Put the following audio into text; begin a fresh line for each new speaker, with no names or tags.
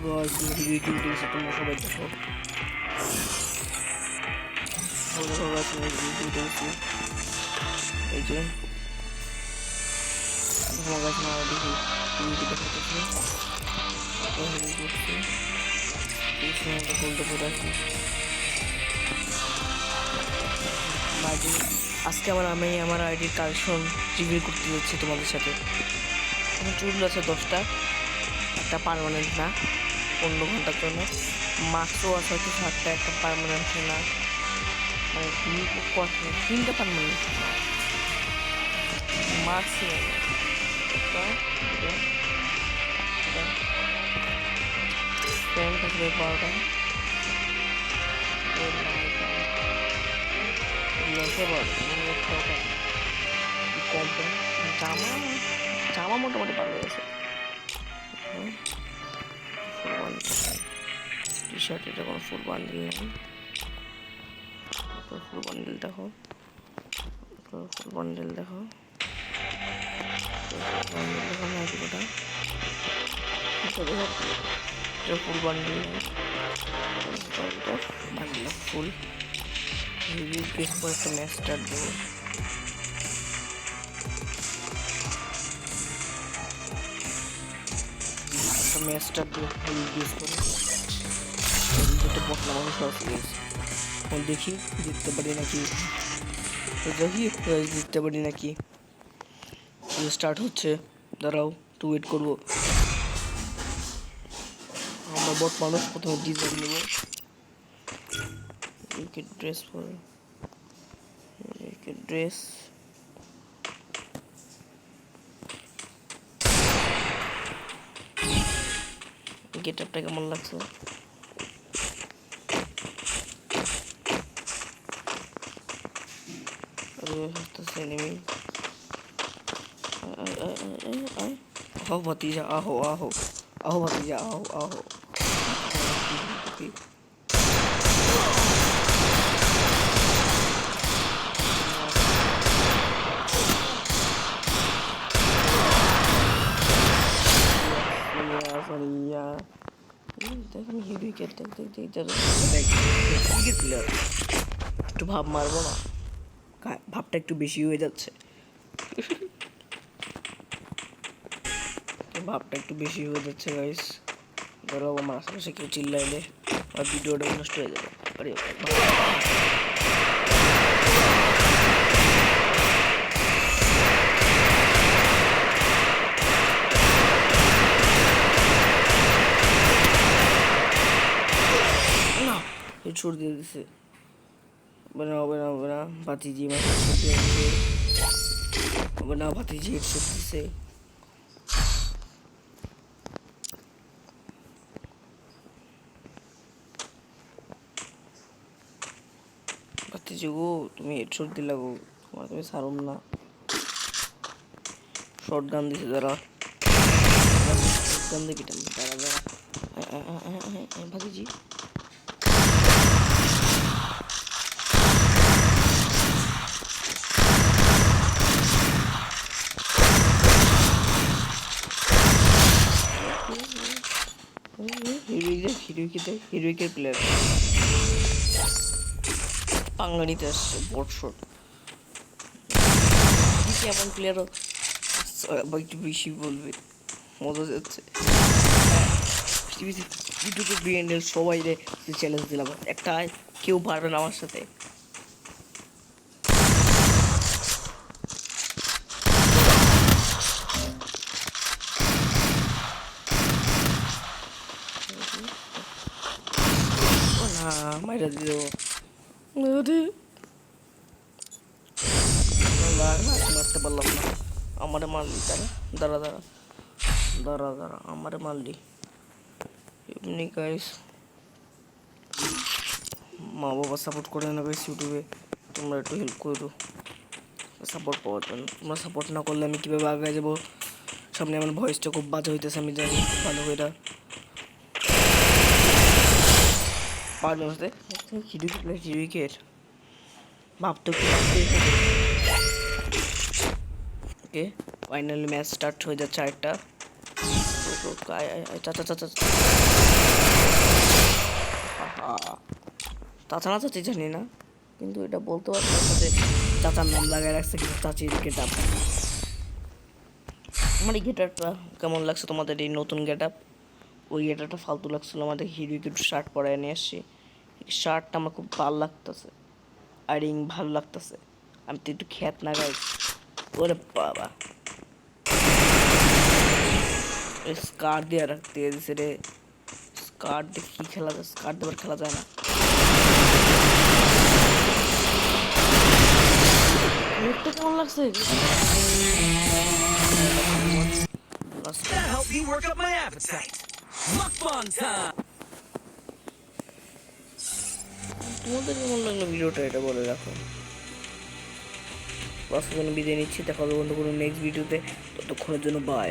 Guys video দিয়েছে তোমরা সবাই দেখো। ভিডিও দিয়েছি এই যে তোমার গাছ না দেখি ভিডিও দেখাতেছি করছি এই সময়টা বলতে পড়ে আসি বাজে। আজকে আমি আমার আইডির কালেকশন রিভিউ করতে যাচ্ছি তোমাদের সাথে। আমার চুল আছে 10টা, একটা পার্মানেন্ট না 15 ঘন্টার জন্য, মাস্কও আছে হয়তো 7টা, একটা পার্মানেন্ট না মানে 3টা পার্মানেন্ট মাস্ক প্যান্ট আছে 12টা, জামা জামা মোটামুটি ভালো আছে। টি শার্ট এটা কোনো ফুল বান্ডিল নেই, ফুল বান্ডিল দেখো, ফুল বান্ডিল দেখো, নাইটিটা ফুল বান্ডিল বান্ডিল ফুল বেশ করে একটা ম্যাচ স্টার্ট দেবো। ম্যাচটা ইউজ করে যেটা বটলা মানুষ আছে দেখি জিততে পারি নাকি, দেখি জিততে পারি নাকি। স্টার্ট হচ্ছে, দাঁড়াও একটু ওয়েট করবো। আমরা বট মানুষ প্রথমে ডিজাইন নেব, ড্রেস পরে ড্রেস গেট আপটা কেমন লাগছে? आओ भतीजा आओ आओ आओ भतीजा आओ आओ একটু ভাব মারবো না, ভাবটা একটু বেশি হয়ে যাচ্ছে, ভাবটা একটু বেশি হয়ে যাচ্ছে গাইস। ধরো আমার আশেপাশে কেউ চিল্লাইলে আর ভিডিওটা নষ্ট হয়ে যাবে। না হেডশট দিয়ে দিছে, হবে না ভাতিজি হবে না, ভাতিজি হেডশট দিছে। ভাতিজি গো তুমি হেডশট দিলা গো, তোমার তুমি সারুম না। শর্ট গান দিছে, দাঁড়া গান দেখি দাঁড়া ভাতিজি হিরোইকের প্লেয়ার পাঙ্গানিতে আসছে বট শট এমন প্লেয়ারও একটু বেশি বলবে, মজা যাচ্ছে। ইউটিউবে বিএনএল সবাই রে চ্যালেঞ্জ দিলাম, একটা কেউ পারবে না আমার সাথে। মাইরা দিল মারতে পারলাম না, আমারে মারলি দাঁড়া দাঁড়া দাঁড়া দাঁড়া আমারে মারলি এমনি গাইস। মা বাবা সাপোর্ট করে না গাইস ইউটিউবে, তোমরা একটু হেল্প করো সাপোর্ট পাওয়ার জন্য। তোমরা সাপোর্ট না করলে আমি কীভাবে আগে যাবো? সামনে আমার ভয়েসটা খুব বাজে হইতেছে আমি জানি, খুব ভালো হয়ে পারবে বুঝতে হিরুইকের ভাবতো কি ওকে ফাইনালি ম্যাচ স্টার্ট হয়ে যাচ্ছে আরেকটা। চাচা চাচা চাচা না চাচি জানি না, কিন্তু এটা বলতে পারছি সাথে চাচার নাম লাগাই রাখছে, কিন্তু চাচির গেট আপ। আমার এই গেট আপটা কেমন লাগছে তোমাদের? এই নতুন গেট আপ, ওই গেট আপটা ফালতু লাগছিল, আমাদের হিরোকে একটু শার্ট পরায় নিয়ে আসছি। শার্টটা আমার খুব ভালো লাগতেছে, আর রিং ভালো লাগতেছে। আমি তো একটু খ্যাত না গাই। ওরে বাবা, স্কার দিয়ে রাখতে দিছে রে। স্কার দিয়ে কি খেলা যায়? স্কার দেবার খেলা যায় না। মুখটা কেমন লাগছে?
That helped me work up my appetite. Mukbang time!
তোমাদের কেমন লাগলো ভিডিওটা, এটা বলে রাখো। বাস বিদায় নিচ্ছি, দেখা হবে অন্য কোনো নেক্সট ভিডিওতে। ততক্ষণের জন্য বাই।